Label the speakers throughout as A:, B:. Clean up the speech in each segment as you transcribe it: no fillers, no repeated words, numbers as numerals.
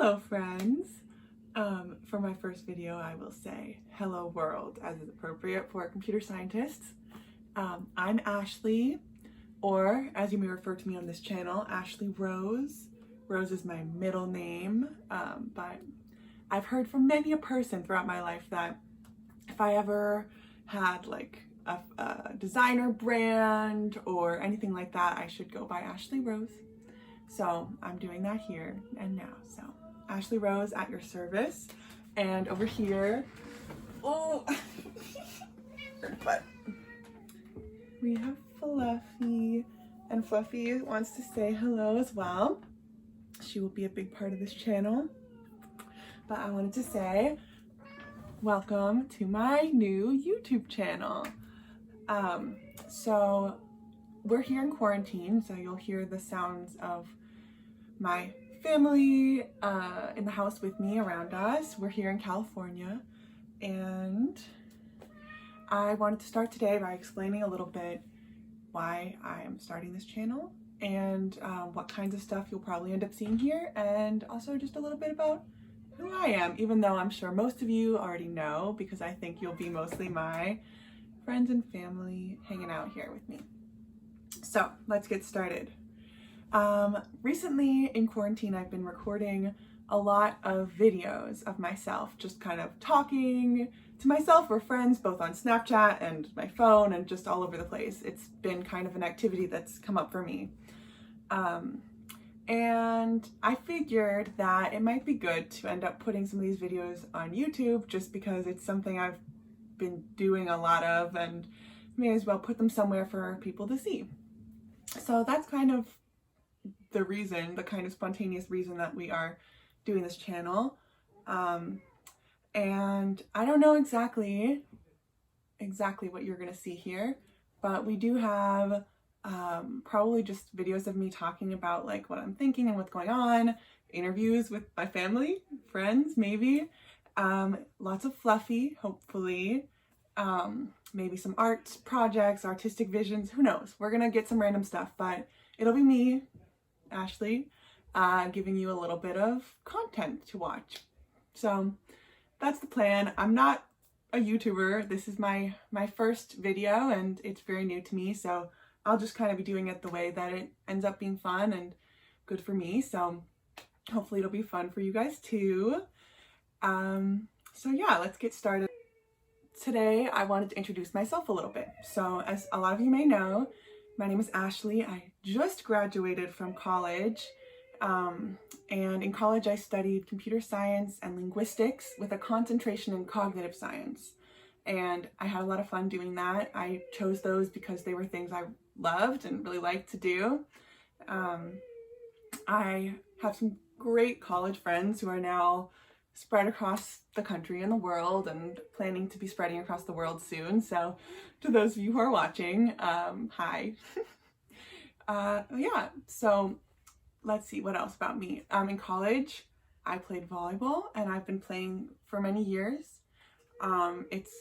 A: Hello friends! For my first video I will say hello world as is appropriate for computer scientists. I'm Ashley, or as you may refer to me on this channel, Ashley Rose. Rose is my middle name, but I've heard from many a person throughout my life that if I ever had like a designer brand or anything like that, I should go by Ashley Rose. So I'm doing that here and now. So Ashley Rose at your service. And over here, but we have Fluffy, and Fluffy wants to say hello as well. She will be a big part of this channel. But I wanted to say welcome to my new YouTube channel. So we're here in quarantine, so you'll hear the sounds of my family in the house with me around us. We're here in California, and I wanted to start today by explaining a little bit why I'm starting this channel and what kinds of stuff you'll probably end up seeing here, and also just a little bit about who I am, even though I'm sure most of you already know, because I think you'll be mostly my friends and family hanging out here with me. So let's get started. Recently in quarantine, I've been recording a lot of videos of myself, just kind of talking to myself or friends, both on Snapchat and my phone and just all over the place. It's been kind of an activity that's come up for me. And I figured that it might be good to end up putting some of these videos on YouTube, just because it's something I've been doing a lot of, and may as well put them somewhere for people to see. So that's kind of the reason, the kind of spontaneous reason that we are doing this channel. And I don't know exactly what you're gonna see here, but we do have probably just videos of me talking about like what I'm thinking and what's going on, interviews with my family, friends, maybe, lots of Fluffy, hopefully, maybe some art projects, artistic visions, who knows. We're gonna get some random stuff, but it'll be me, Ashley, giving you a little bit of content to watch. So that's the plan. I'm not a YouTuber. This is my first video, and it's very new to me, so I'll just kind of be doing it the way that it ends up being fun and good for me. So hopefully it'll be fun for you guys too. So yeah, let's get started. Today I wanted to introduce myself a little bit. So as a lot of you may know, my name is Ashley. I just graduated from college, and in college I studied computer science and linguistics with a concentration in cognitive science. And I had a lot of fun doing that. I chose those because they were things I loved and really liked to do. I have some great college friends who are now spread across the country and the world, and planning to be spreading across the world soon. So to those of you who are watching, hi. Yeah, so let's see, what else about me? In college, I played volleyball, and I've been playing for many years. It's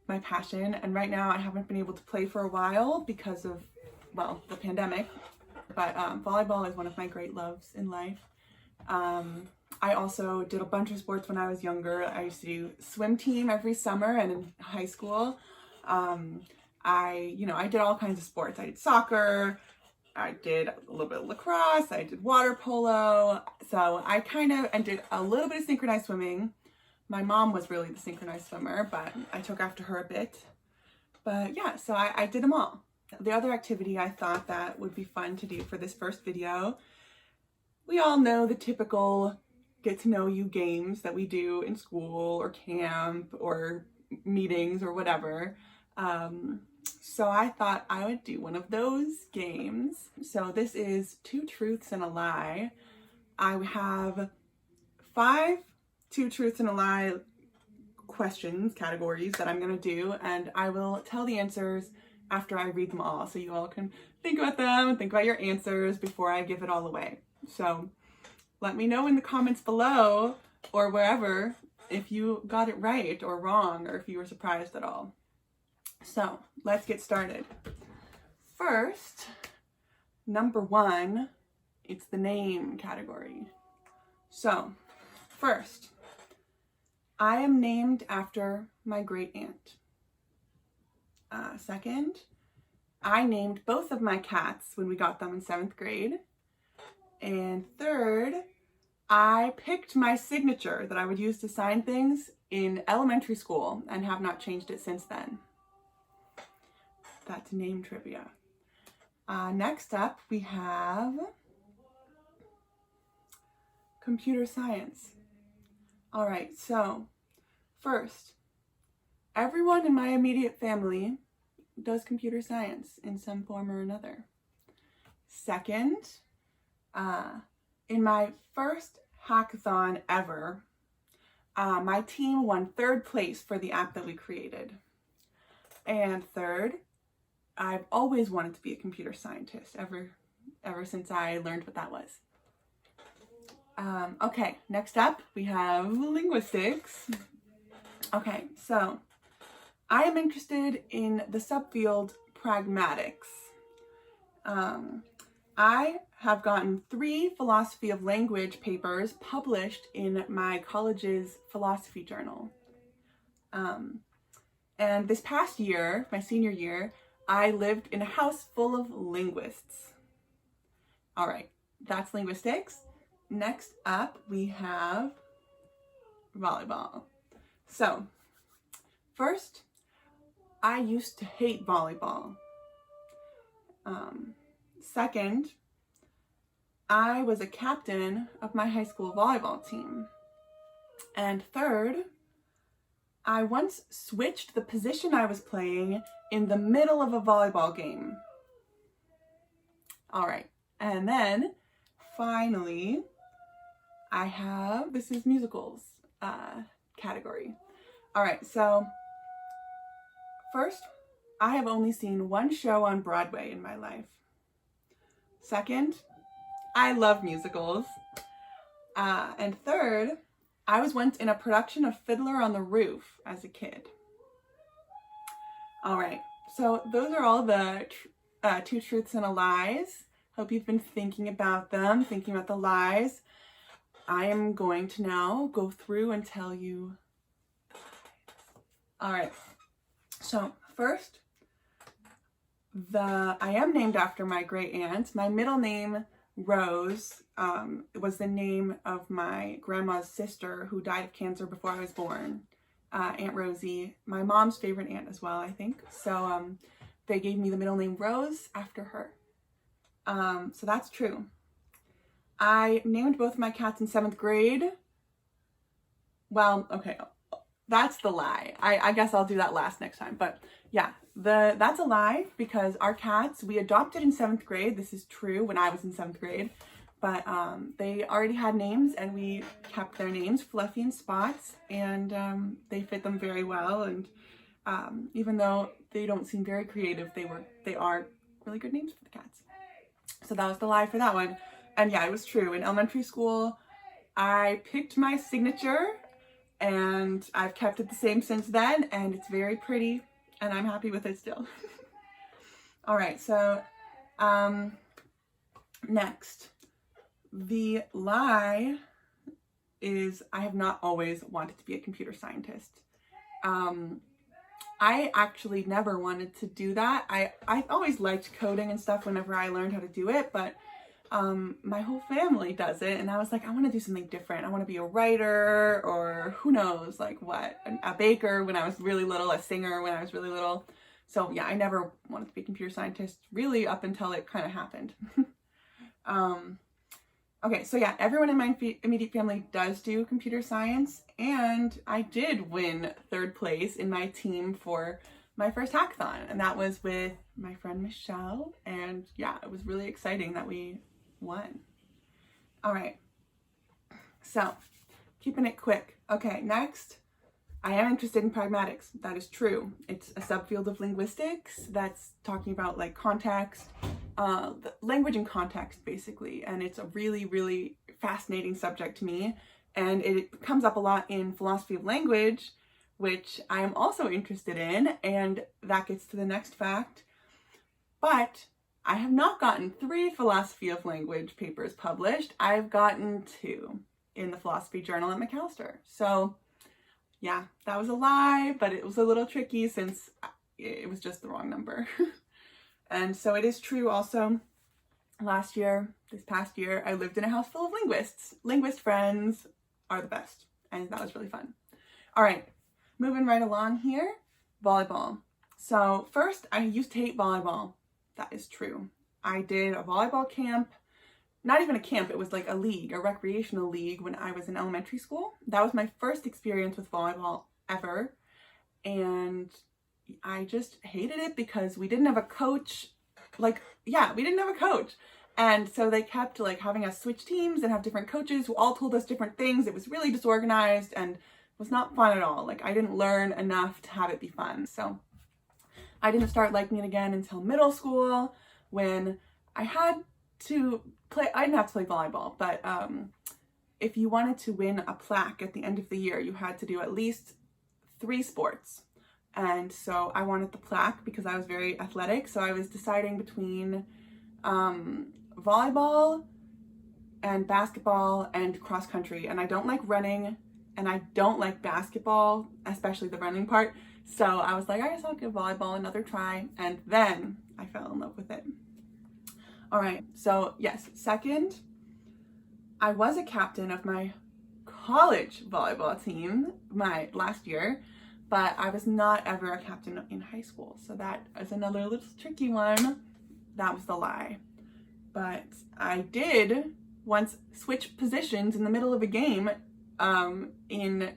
A: my passion, and right now I haven't been able to play for a while because of, well, the pandemic, but volleyball is one of my great loves in life. I also did a bunch of sports when I was younger. I used to do swim team every summer, and in high school, I did all kinds of sports. I did soccer, I did a little bit of lacrosse, I did water polo, so I did a little bit of synchronized swimming. My mom was really the synchronized swimmer, but I took after her a bit. But yeah, so I did them all. The other activity I thought that would be fun to do for this first video, we all know the typical get to know you games that we do in school or camp or meetings or whatever. So I thought I would do one of those games. So this is 2 truths and a lie. I have 5 2 truths and a lie questions, categories that I'm gonna do, and I will tell the answers after I read them all, so you all can think about them and think about your answers before I give it all away. So let me know in the comments below or wherever if you got it right or wrong, or if you were surprised at all. So let's get started. First, number 1, it's the name category. So first, I am named after my great aunt. Second, I named both of my cats when we got them in 7th grade. And third, I picked my signature that I would use to sign things in elementary school and have not changed it since then. That's name trivia. Next up, we have computer science. All right, so first, everyone in my immediate family does computer science in some form or another. Second, in my first hackathon ever, my team won 3rd place for the app that we created. And third, I've always wanted to be a computer scientist ever since I learned what that was. Okay, next up we have linguistics. Okay, so I am interested in the subfield pragmatics. I have gotten 3 philosophy of language papers published in my college's philosophy journal. And this past year, my senior year, I lived in a house full of linguists. All right, that's linguistics. Next up, we have volleyball. So, first, I used to hate volleyball. Second, I was a captain of my high school volleyball team. And third, I once switched the position I was playing in the middle of a volleyball game. All right, and then finally, this is musicals category. All right, so first, I have only seen 1 show on Broadway in my life. Second, I love musicals. And third, I was once in a production of Fiddler on the Roof as a kid. All right, so those are all the 2 truths and a lies. Hope you've been thinking about them, thinking about the lies. I am going to now go through and tell you the lies. All right, so first, I am named after my great aunt. My middle name, Rose, was the name of my grandma's sister who died of cancer before I was born. Aunt Rosie, my mom's favorite aunt as well, I think. So they gave me the middle name Rose after her. So that's true. I named both my cats in 7th grade. Well, okay, that's the lie. I guess I'll do that last next time. But yeah, that's a lie because our cats, we adopted in 7th grade. This is true when I was in 7th grade. But they already had names and we kept their names, Fluffy and Spots, and they fit them very well. And even though they don't seem very creative, they are really good names for the cats. So that was the lie for that one. And yeah, it was true. In elementary school, I picked my signature and I've kept it the same since then, and it's very pretty and I'm happy with it still. All right, so next. The lie is I have not always wanted to be a computer scientist. I actually never wanted to do that. I always liked coding and stuff whenever I learned how to do it, but my whole family does it, and I was like, I want to do something different. I want to be a writer, or who knows, like what, a baker when I was really little, a singer when I was really little. So yeah, I never wanted to be a computer scientist really up until it kind of happened. Okay, so yeah, everyone in my immediate family does do computer science, and I did win 3rd place in my team for my first hackathon, and that was with my friend Michelle, and yeah, it was really exciting that we won. All right, so keeping it quick. Okay, next, I am interested in pragmatics. That is true. It's a subfield of linguistics that's talking about like context, language and context basically, and it's a really, really fascinating subject to me, and it comes up a lot in philosophy of language, which I am also interested in, and that gets to the next fact. But I have not gotten 3 philosophy of language papers published. I've gotten 2. in the philosophy journal at Macalester. So yeah, that was a lie, but it was a little tricky since it was just the wrong number. And so it is true also, this past year, I lived in a house full of linguists. Linguist friends are the best, and that was really fun. All right, moving right along here, volleyball. So first, I used to hate volleyball. That is true. I did a volleyball camp, not even a camp, it was like a league, a recreational league when I was in elementary school. That was my first experience with volleyball ever. And I just hated it because we didn't have a coach. We didn't have a coach. And so they kept like having us switch teams and have different coaches who all told us different things. It was really disorganized and was not fun at all. Like I didn't learn enough to have it be fun. So I didn't start liking it again until middle school when I had to play. I didn't have to play volleyball, but if you wanted to win a plaque at the end of the year, you had to do at least 3 sports. And so I wanted the plaque because I was very athletic. So I was deciding between volleyball and basketball and cross country. And I don't like running and I don't like basketball, especially the running part. So I was like, I guess I'll give volleyball another try. And then I fell in love with it. All right, so yes, second, I was a captain of my college volleyball team my last year, but I was not ever a captain in high school. So that is another little tricky one. That was the lie. But I did once switch positions in the middle of a game in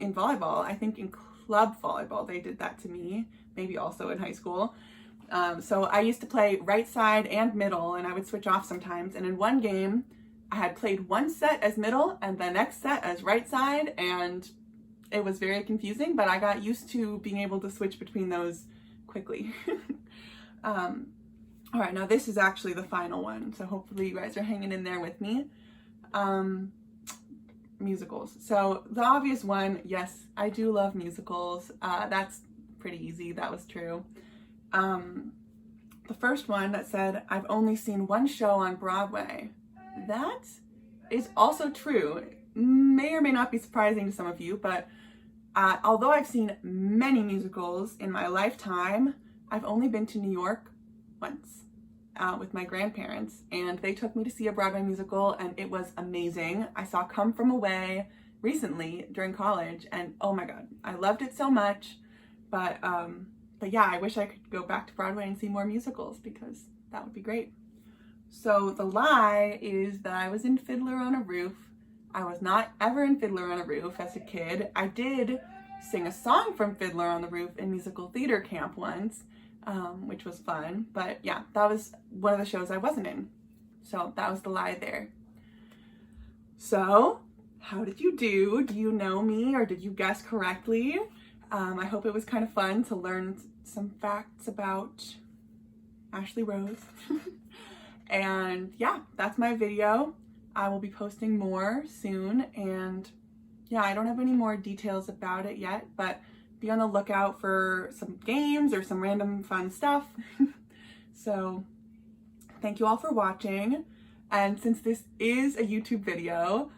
A: volleyball. I think in club volleyball, they did that to me, maybe also in high school. So I used to play right side and middle, and I would switch off sometimes. And in one game, I had played one set as middle and the next set as right side, and it was very confusing, but I got used to being able to switch between those quickly. All right, now this is actually the final one, so hopefully you guys are hanging in there with me. Musicals. So the obvious one, yes, I do love musicals. That's pretty easy, that was true. The first one that said, I've only seen one show on Broadway. That is also true. It may or may not be surprising to some of you, but although I've seen many musicals in my lifetime, I've only been to New York once with my grandparents, and they took me to see a Broadway musical, and it was amazing. I saw Come From Away recently during college, and oh my God, I loved it so much. But yeah, I wish I could go back to Broadway and see more musicals because that would be great. So the lie is that I was in Fiddler on a Roof. I was not ever in Fiddler on a Roof as a kid. I did sing a song from Fiddler on the Roof in musical theater camp once, which was fun. But yeah, that was one of the shows I wasn't in. So that was the lie there. So how did you do? Do you know me or did you guess correctly? I hope it was kind of fun to learn some facts about Ashley Rose. And yeah, that's my video. I will be posting more soon, and yeah, I don't have any more details about it yet, but be on the lookout for some games or some random fun stuff. So thank you all for watching. And since this is a YouTube video,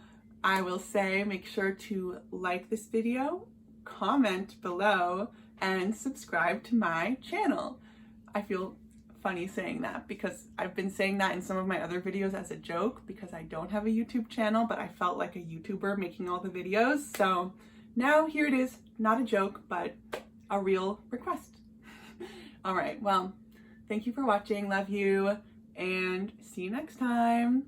A: I will say make sure to like this video, comment below, and subscribe to my channel. I feel funny saying that because I've been saying that in some of my other videos as a joke because I don't have a YouTube channel, but I felt like a YouTuber making all the videos. So now here it is, not a joke, but a real request. All right, well, thank you for watching, love you, and see you next time.